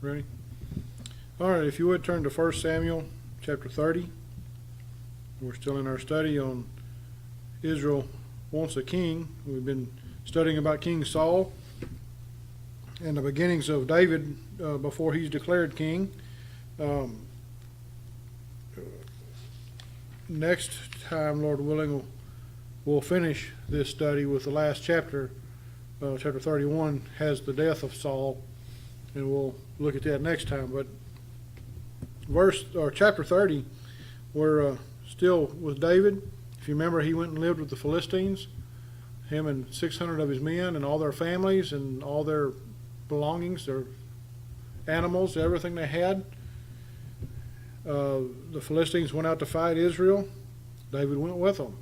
Ready? All right, if you would turn to 1 Samuel chapter 30. We're still in our study on Israel wants a king. We've been studying about King Saul and the beginnings of David before he's declared king. Next time, Lord willing, we'll finish this study with the last chapter. Chapter 31 has the death of Saul, and we'll look at that next time. But chapter 30, we're still with David. If you remember, he went and lived with the Philistines, him and 600 of his men and all their families and all their belongings, their animals, everything they had. The Philistines went out to fight Israel. David went with them.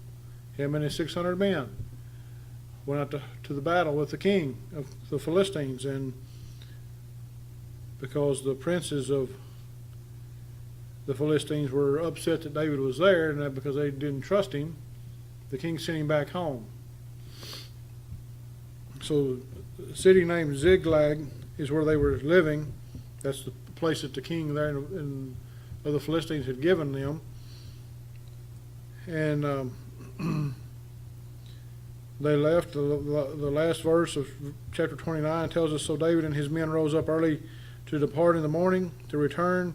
Him and his 600 men went out to the battle with the king of the Philistines. And because the princes of the Philistines were upset that David was there, and that because they didn't trust him, the king sent him back home. So a city named Ziklag is where they were living. That's the place that the king there of the Philistines had given them. And they left. The last verse of chapter 29 tells us, so David and his men rose up early to depart in the morning to return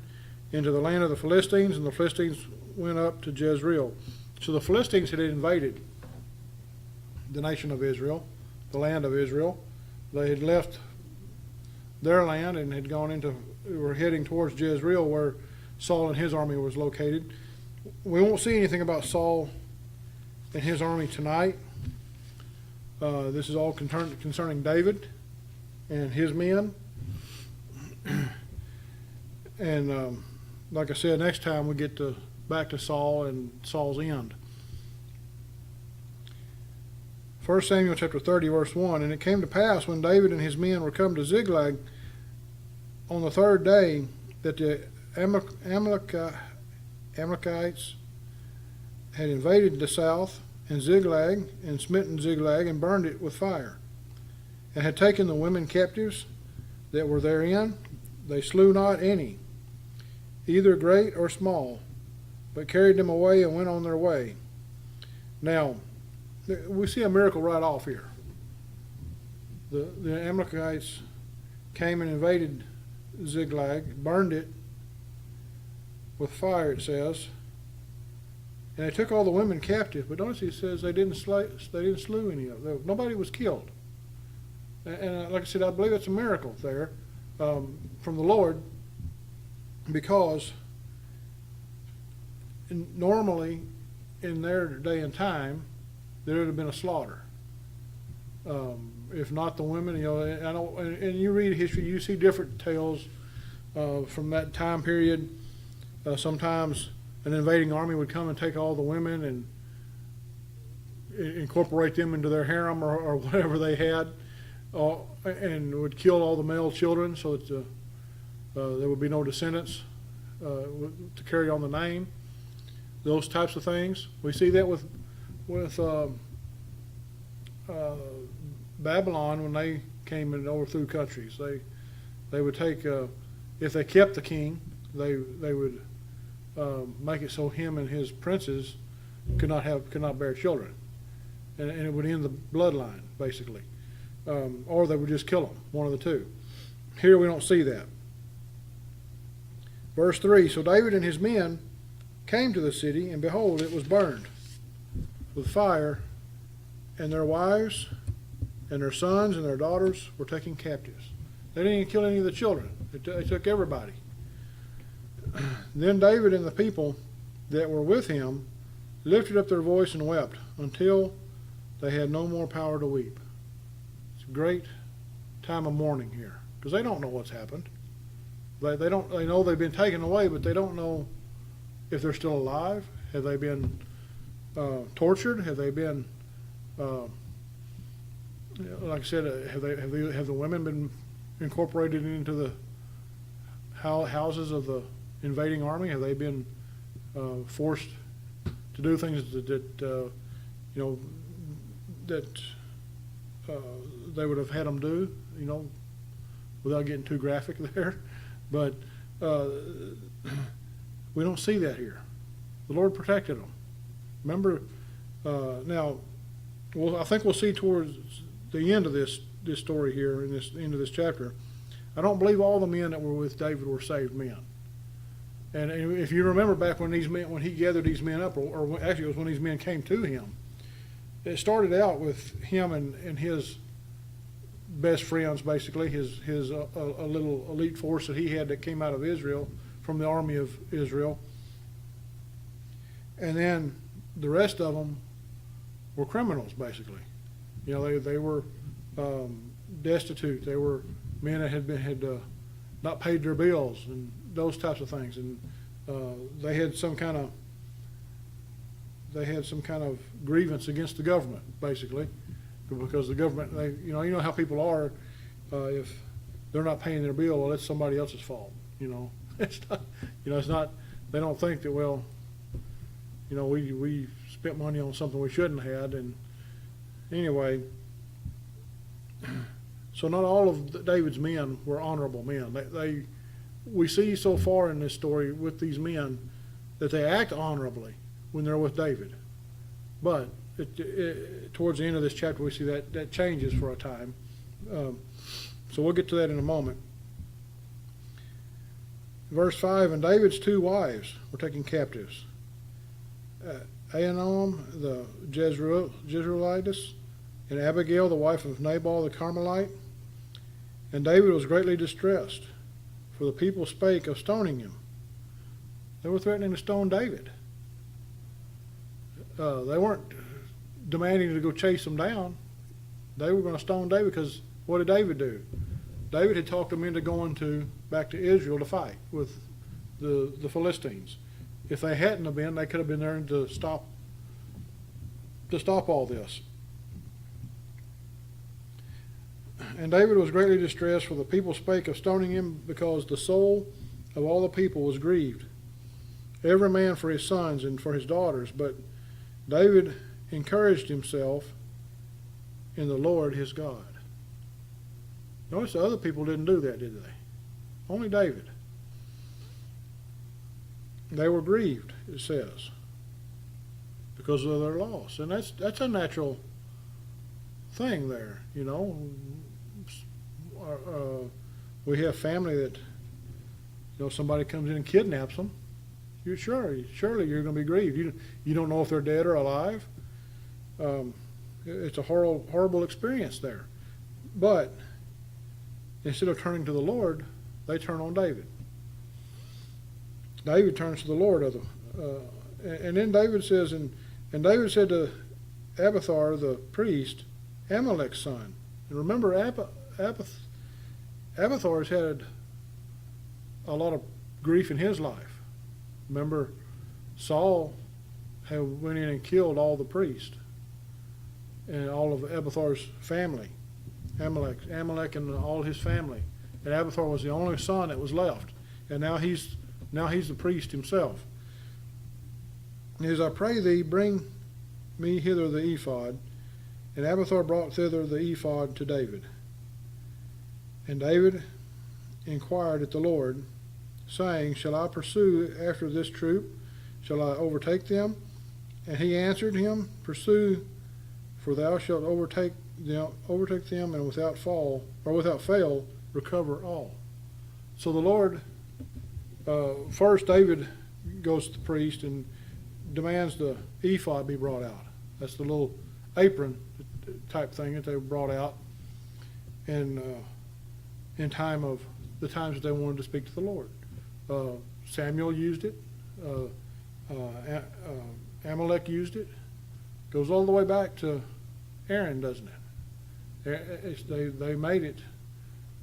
into the land of the Philistines, and the Philistines went up to Jezreel. So the Philistines had invaded the nation of Israel, the land of Israel. They had left their land and had were heading towards Jezreel, where Saul and his army was located. We won't see anything about Saul and his army tonight. This is all concerning David and his men. And like I said, next time we get back to Saul and Saul's end. 1 Samuel chapter 30, verse 1, and it came to pass when David and his men were come to Ziklag on the third day that the Amalekites had invaded the south and Ziklag and smitten Ziklag and burned it with fire, and had taken the women captives that were therein. They slew not any, either great or small, but carried them away and went on their way. Now, we see a miracle right off here. The Amalekites came and invaded Ziklag, burned it with fire, it says, and they took all the women captive. But notice it says they didn't slew any of them. Nobody was killed. And like I said, I believe it's a miracle there from the Lord, because normally in their day and time there would have been a slaughter. If not the women, I know, and you read history, you see different tales from that time period. Sometimes an invading army would come and take all the women and incorporate them into their harem or whatever they had, and would kill all the male children so that there would be no descendants to carry on the name. Those types of things. We see that with Babylon when they came and overthrew countries. They would take, if they kept the king, they would make it so him and his princes could not bear children, and it would end the bloodline basically, or they would just kill them, one of the two. Here we don't see that. Verse 3, so David and his men came to the city, and behold, it was burned with fire, and their wives and their sons and their daughters were taken captives. They didn't even kill any of the children. They took everybody. Then David and the people that were with him lifted up their voice and wept until they had no more power to weep. It's a great time of mourning here, because they don't know what's happened. They know they've been taken away, but they don't know if they're still alive. Have they been tortured? Have they been, like I said, have the women been incorporated into the houses of the invading army? Have they been forced to do things that they would have had them do? Without getting too graphic there. But we don't see that here. The Lord protected them. Remember, now, well, I think we'll see towards the end of this story here, in this end of this chapter, I don't believe all the men that were with David were saved men. And if you remember back when he gathered these men up, or actually it was when these men came to him, it started out with him and his best friends, basically, his a little elite force that he had that came out of Israel, from the army of Israel. And then the rest of them were criminals, basically. You know, they were destitute. They were men that had not paid their bills and those types of things, and they had some kind of grievance against the government, basically, because the government, you know how people are. If they're not paying their bill, well, it's somebody else's fault. You know, it's not. You know, it's not. They don't think that, well, you know, we spent money on something we shouldn't have had, and anyway. So not all of David's men were honorable men. We see so far in this story with these men that they act honorably when they're with David. But towards the end of this chapter, we see that changes for a time. So we'll get to that in a moment. Verse 5, and David's 2 wives were taken captives. Ahinoam the Jezreelitess, and Abigail, the wife of Nabal the Carmelite. And David was greatly distressed, for the people spake of stoning him. They were threatening to stone David. They weren't demanding to go chase them down. They were going to stone David, because what did David do? David had talked them into going back to Israel to fight with the Philistines. If they hadn't have been, they could have been there to stop all this. And David was greatly distressed, for the people spake of stoning him, because the soul of all the people was grieved, every man for his sons and for his daughters. But David encouraged himself in the Lord his God. Notice the other people didn't do that, did they? Only David. They were grieved, it says, because of their loss. And that's a natural thing there, you know. We have family that, you know, somebody comes in and kidnaps them. Surely you're going to be grieved. You don't know if they're dead or alive. It's a horrible experience there. But instead of turning to the Lord, they turn on David. David turns to the Lord. And then David says, and David said to Abiathar the priest, Amalek's son. And remember, Abiathar's had a lot of grief in his life. Remember, Saul had went in and killed all the priests and all of Abiathar's family, Amalek and all his family. And Abiathar was the only son that was left. And now he's the priest himself. And as I pray thee, bring me hither the ephod. And Abiathar brought thither the ephod to David. And David inquired at the Lord, saying, shall I pursue after this troop? Shall I overtake them? And he answered him, pursue, for thou shalt overtake them, and without fail recover all. So the Lord, first David goes to the priest and demands the ephod be brought out. That's the little apron type thing that they brought out in time of the times that they wanted to speak to the Lord. Samuel used it. Amalek used it. Goes all the way back to Aaron, doesn't it? They made it.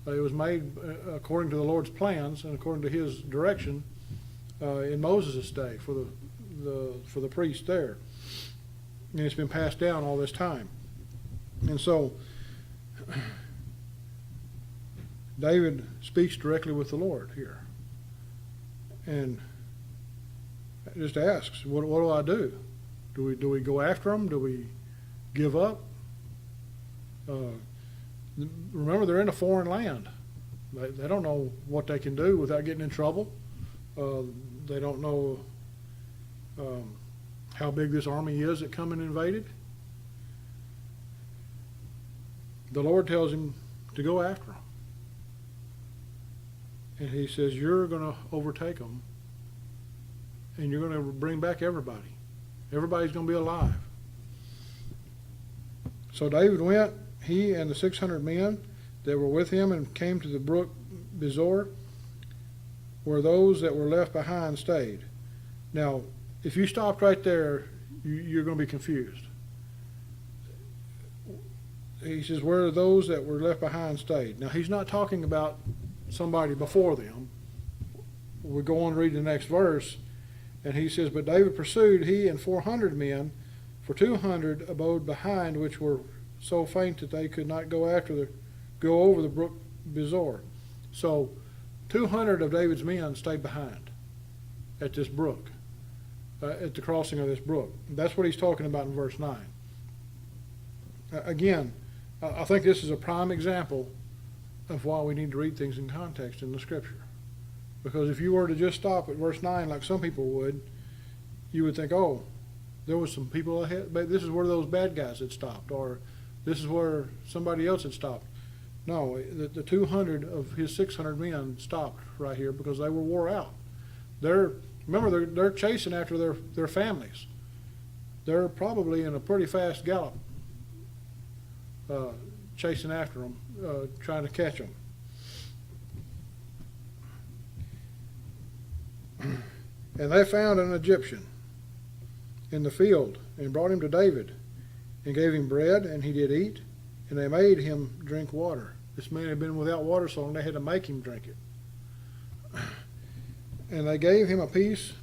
It was made according to the Lord's plans and according to His direction in Moses' day for the priest there, and it's been passed down all this time. And so David speaks directly with the Lord here, and just asks, "What do I do? Do we go after them? Do we give up?" Remember, they're in a foreign land. They don't know what they can do without getting in trouble. They don't know how big this army is that come and invaded. The Lord tells him to go after them. And he says, you're going to overtake them, and you're going to bring back everybody. Everybody's going to be alive. So David went, he and the 600 men that were with him, and came to the brook Bezor, where those that were left behind stayed. Now, if you stopped right there, you're going to be confused. He says, where those that were left behind stayed. Now, he's not talking about somebody before them. We go on to read the next verse, and he says, but David pursued, he and 400 men, for 200 abode behind, which were so faint that they could not go over the brook Bezor. So 200 of David's men stayed behind at this brook, at the crossing of this brook. That's what he's talking about in verse 9. Again, I think this is a prime example of why we need to read things in context in the Scripture. Because if you were to just stop at verse 9 like some people would, you would think, oh, there was some people ahead, but this is where those bad guys had stopped, or this is where somebody else had stopped. No, the 200 of his 600 men stopped right here because they were wore out. Remember, they're chasing after their families. They're probably in a pretty fast gallop, chasing after them, trying to catch them. And they found an Egyptian in the field, and brought him to David, and gave him bread, and he did eat, and they made him drink water. This man had been without water so long they had to make him drink it. And they gave him a piece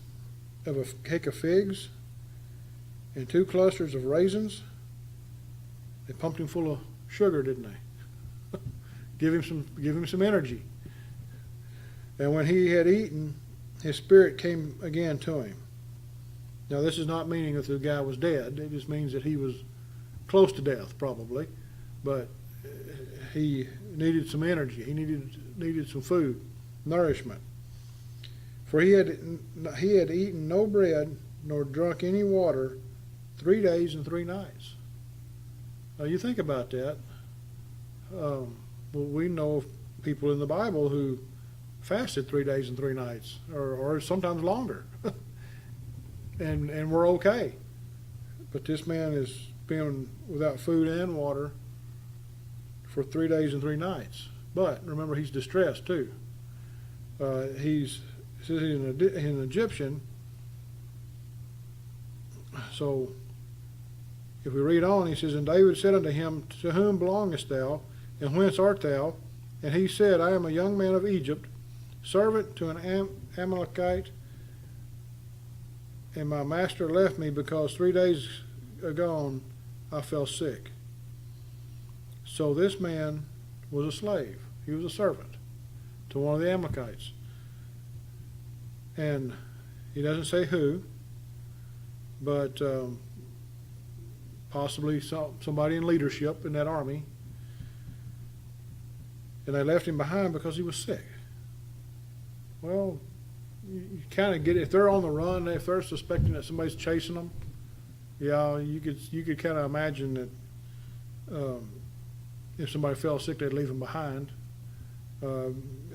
of a cake of figs, and 2 clusters of raisins. They pumped him full of sugar, didn't they? give him some energy. And when he had eaten, his spirit came again to him. Now, this is not meaning that the guy was dead. It just means that he was close to death, probably. But he needed some energy. He needed some food, nourishment. For he had eaten no bread nor drunk any water 3 days and 3 nights. Now, you think about that. Well, we know of people in the Bible who fasted 3 days and 3 nights, or sometimes longer. And we're okay. But this man has been without food and water for 3 days and 3 nights. But remember, he's distressed too. He's an Egyptian. So if we read on, he says, and David said unto him, to whom belongest thou, and whence art thou? And he said, I am a young man of Egypt, servant to an Amalekite, and my master left me because 3 days agone I fell sick. So this man was a slave. He was a servant to one of the Amalekites. And he doesn't say who, but possibly somebody in leadership in that army. And they left him behind because he was sick. Well, you kind of get it. If they're on the run, if they're suspecting that somebody's chasing them, yeah, you could kind of imagine that if somebody fell sick, they'd leave him behind.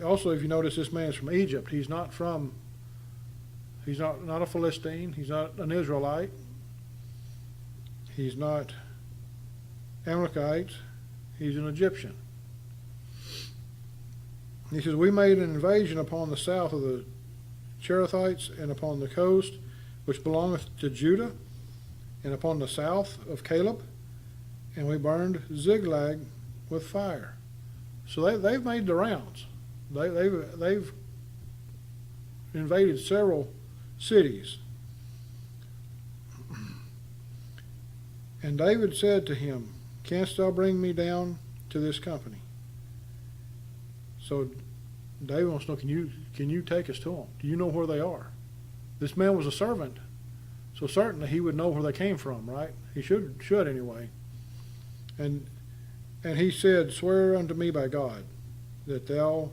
Also, if you notice, this man's from Egypt. He's not a Philistine. He's not an Israelite. He's not Amalekite. He's an Egyptian. He says, we made an invasion upon the south of the Cherethites, and upon the coast which belongeth to Judah, and upon the south of Caleb, and we burned Ziklag with fire. So they've made the rounds. They've invaded several cities. And David said to him, canst thou bring me down to this company? So David wants to know, can you take us to them? Do you know where they are? This man was a servant, so certainly he would know where they came from, right? He should anyway. And he said, swear unto me by God. that thou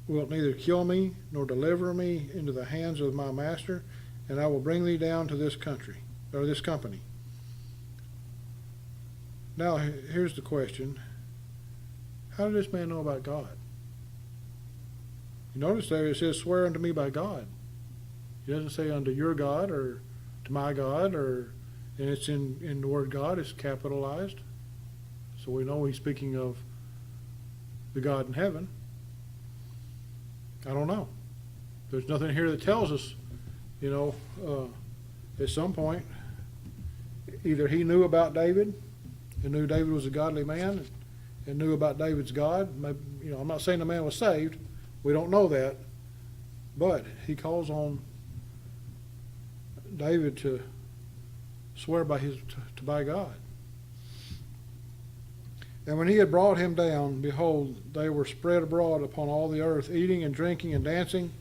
wilt neither kill me nor deliver me into the hands of my master, and I will bring thee down to this country, or this company. Now, here's the question. How did this man know about God? You notice there it says, swear unto me by God. It doesn't say unto your God or to my God, and it's in the word God, it's capitalized. So we know he's speaking of the God in heaven. I don't know. There's nothing here that tells us, at some point, either he knew about David and knew David was a godly man and knew about David's God. Maybe, I'm not saying the man was saved. We don't know that. But he calls on David to swear by by God. And when he had brought him down, behold, they were spread abroad upon all the earth, eating and drinking and dancing,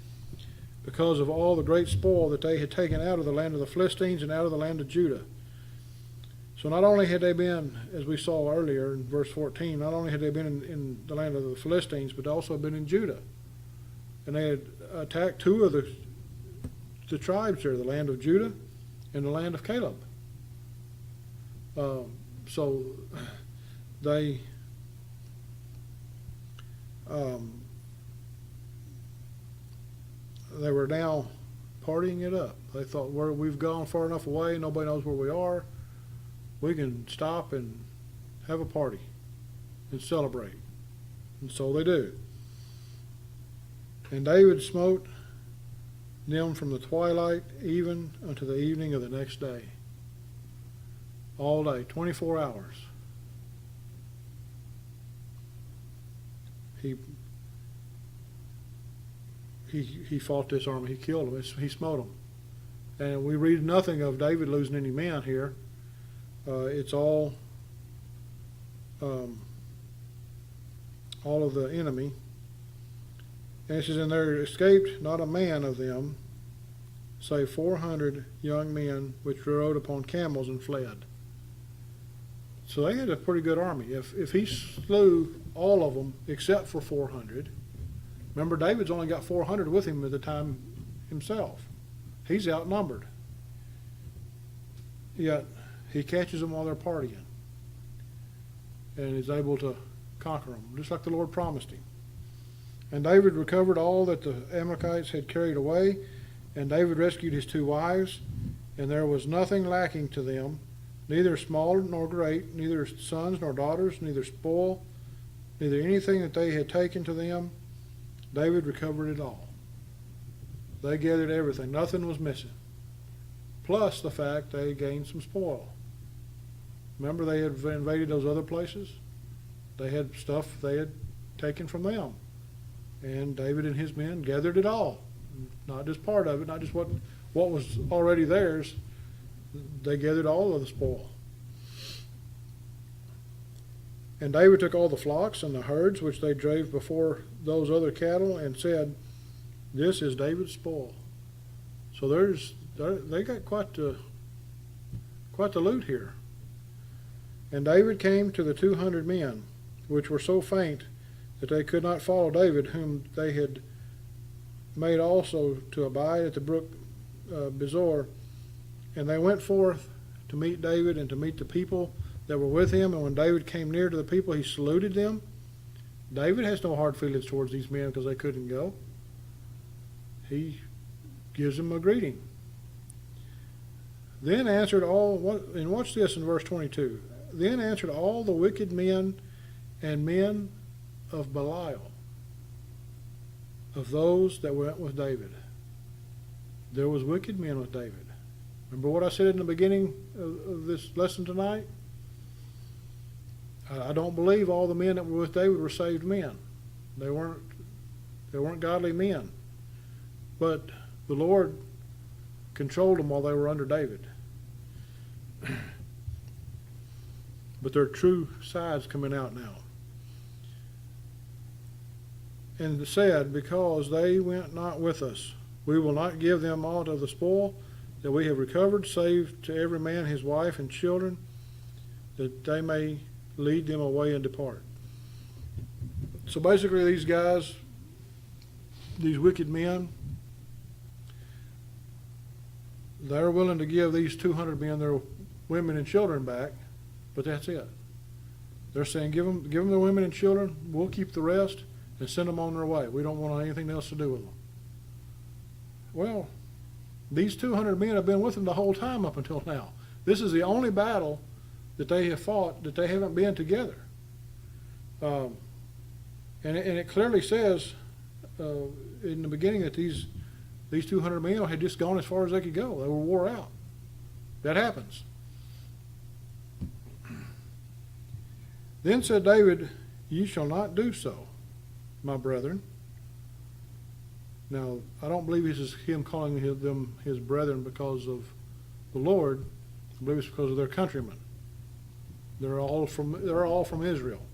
because of all the great spoil that they had taken out of the land of the Philistines and out of the land of Judah. So not only had they been, as we saw earlier in verse 14, not only had they been in the land of the Philistines, but also been in Judah. And they had attacked two of the tribes there, the land of Judah and the land of Caleb. So they were now partying it up. They thought, we've gone far enough away, nobody knows where we are. We can stop and have a party and celebrate. And so they do. And David smote them from the twilight even unto the evening of the next day. All day, 24 hours. He fought this army. He killed them. He smote them. And we read nothing of David losing any men here. It's all of the enemy. And it says, and there escaped not a man of them, save 400 young men which rode upon camels and fled. So they had a pretty good army. If he slew all of them except for 400, remember David's only got 400 with him at the time himself. He's outnumbered. Yet he catches them while they're partying and is able to conquer them, just like the Lord promised him. And David recovered all that the Amalekites had carried away, and David rescued his 2 wives, and there was nothing lacking to them, neither small nor great, neither sons nor daughters, neither spoil, neither anything that they had taken to them. David recovered it all. They gathered everything. Nothing was missing. Plus the fact they gained some spoil. Remember they had invaded those other places? They had stuff they had taken from them. And David and his men gathered it all. Not just part of it, not just what was already theirs. They gathered all of the spoil. And David took all the flocks and the herds which they drave before those other cattle, and said, this is David's spoil. So they got quite the loot here. And David came to the 200 men, which were so faint that they could not follow David, whom they had made also to abide at the brook Bezor. And they went forth to meet David and to meet the people that were with him. And when David came near to the people, he saluted them. David has no hard feelings towards these men because they couldn't go. He gives them a greeting. Then answered all, and watch this in verse 22. Then answered all the wicked men and men of Belial, of those that went with David. There was wicked men with David. Remember what I said in the beginning of this lesson tonight? I don't believe all the men that were with David were saved men. They weren't godly men. But the Lord controlled them while they were under David. But their true sides coming out now. And said, because they went not with us, we will not give them aught of the spoil that we have recovered, save to every man his wife and children, that they may lead them away and depart. So basically these guys, these wicked men, they're willing to give these 200 men their women and children back, but that's it. They're saying, give them their women and children, we'll keep the rest, and send them on their way. We don't want anything else to do with them. Well, these 200 men have been with them the whole time up until now. This is the only battle that they have fought that they haven't been together. And it clearly says in the beginning that these 200 men had just gone as far as they could go. They were wore out. That happens. Then said David, "Ye shall not do so, my brethren." Now, I don't believe this is him calling them his brethren because of the Lord. I believe it's because of their countrymen. They're all from Israel.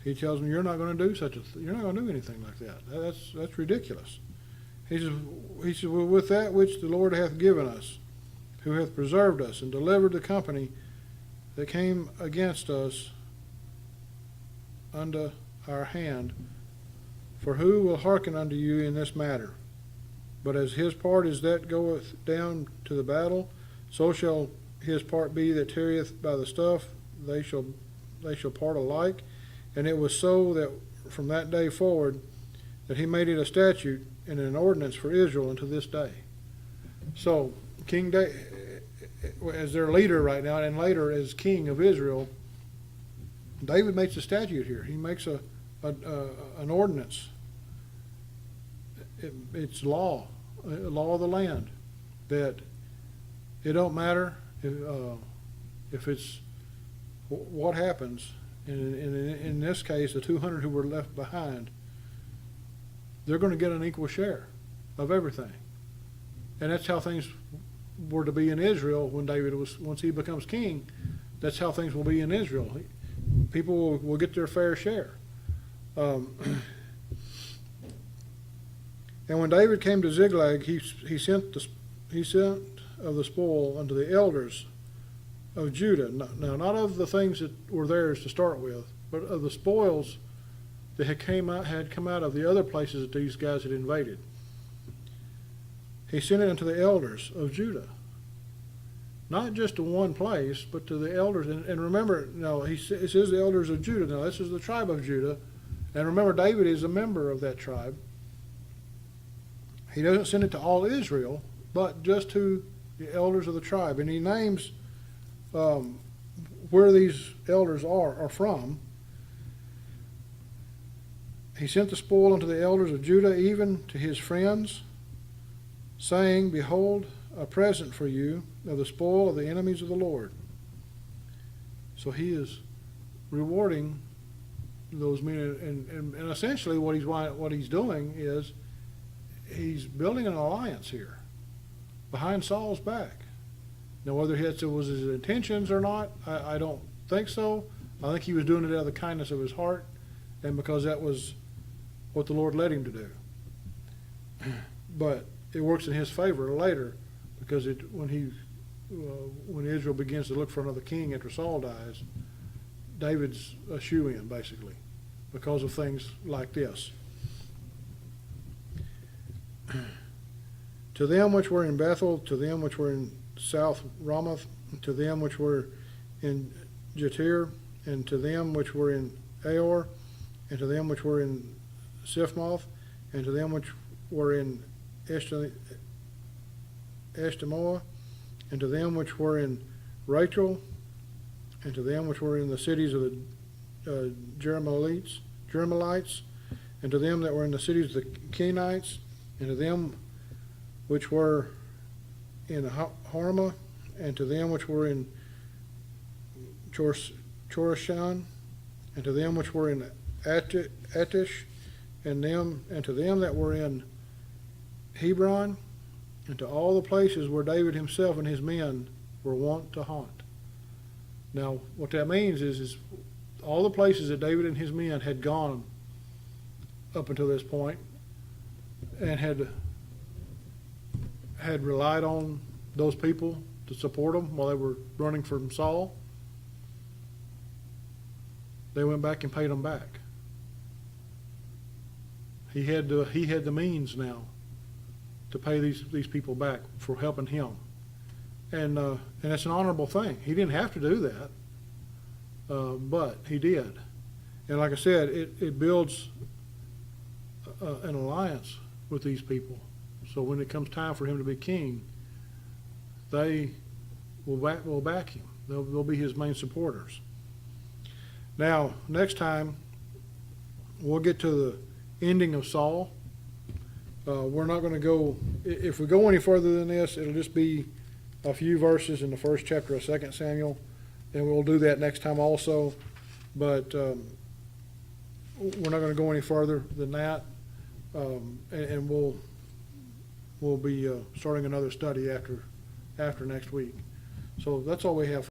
He tells them, "You're not going to do you're not going to do anything like that. That's ridiculous." He says, "Well, with that which the Lord hath given us, who hath preserved us and delivered the company that came against us unto our hand, for who will hearken unto you in this matter? But as his part is that goeth down to the battle, so shall his part be that tarrieth by the stuff. They shall part alike. And it was so that from that day forward that he made it a statute and an ordinance for Israel unto this day." So King David, as their leader right now, and later as king of Israel, David makes a statute here. He makes an ordinance. It's law, a law of the land, that it don't matter if it's what happens. In this case, the 200 who were left behind, they're going to get an equal share of everything. And that's how things were to be in Israel when once he becomes king. That's how things will be in Israel. People will get their fair share. And when David came to Ziklag, he sent of the spoil unto the elders of Judah. Now, not of the things that were theirs to start with, but of the spoils that had come out of the other places that these guys had invaded. He sent it unto the elders of Judah. Not just to one place, but to the elders. And remember, now it says the elders of Judah. Now this is the tribe of Judah. And remember, David is a member of that tribe. He doesn't send it to all Israel, but just to the elders of the tribe. And he names where these elders are from. He sent the spoil unto the elders of Judah, even to his friends, saying, "Behold, a present for you of the spoil of the enemies of the Lord." So he is rewarding those men, and essentially what he's doing is he's building an alliance here behind Saul's back. Now, whether it was his intentions or not, I don't think so. I think he was doing it out of the kindness of his heart, and because that was what the Lord led him to do. But it works in his favor later, because when Israel begins to look for another king after Saul dies, David's a shoo-in, basically, because of things like this. To them which were in Bethel, to them which were in South Ramoth, to them which were in Jatir, and to them which were in Aor, and to them which were in Siphmoth, and to them which were in Eshtemoa, and to them which were in Rachel, and to them which were in the cities of the Jerahmeelites, and to them that were in the cities of the Kenites, and to them which were in Hormah, and to them which were in Chorashan, and to them which were in Attish, and to them that were in Hebron, and to all the places where David himself and his men were wont to haunt. Now, what that means is all the places that David and his men had gone up until this point, and had relied on those people to support them while they were running from Saul. they went back and paid them back. He had the means now to pay these people back for helping him, and it's an honorable thing. He didn't have to do that, but he did. And like I said, it builds an alliance with these people. So when it comes time for him to be king, they will back him. They'll be his main supporters. Now, next time, we'll get to the ending of Saul. We're not going to go, if we go any further than this, it'll just be a few verses in the first chapter of 2 Samuel, and we'll do that next time also. But we're not going to go any further than that, and we'll be starting another study after next week. So that's all we have.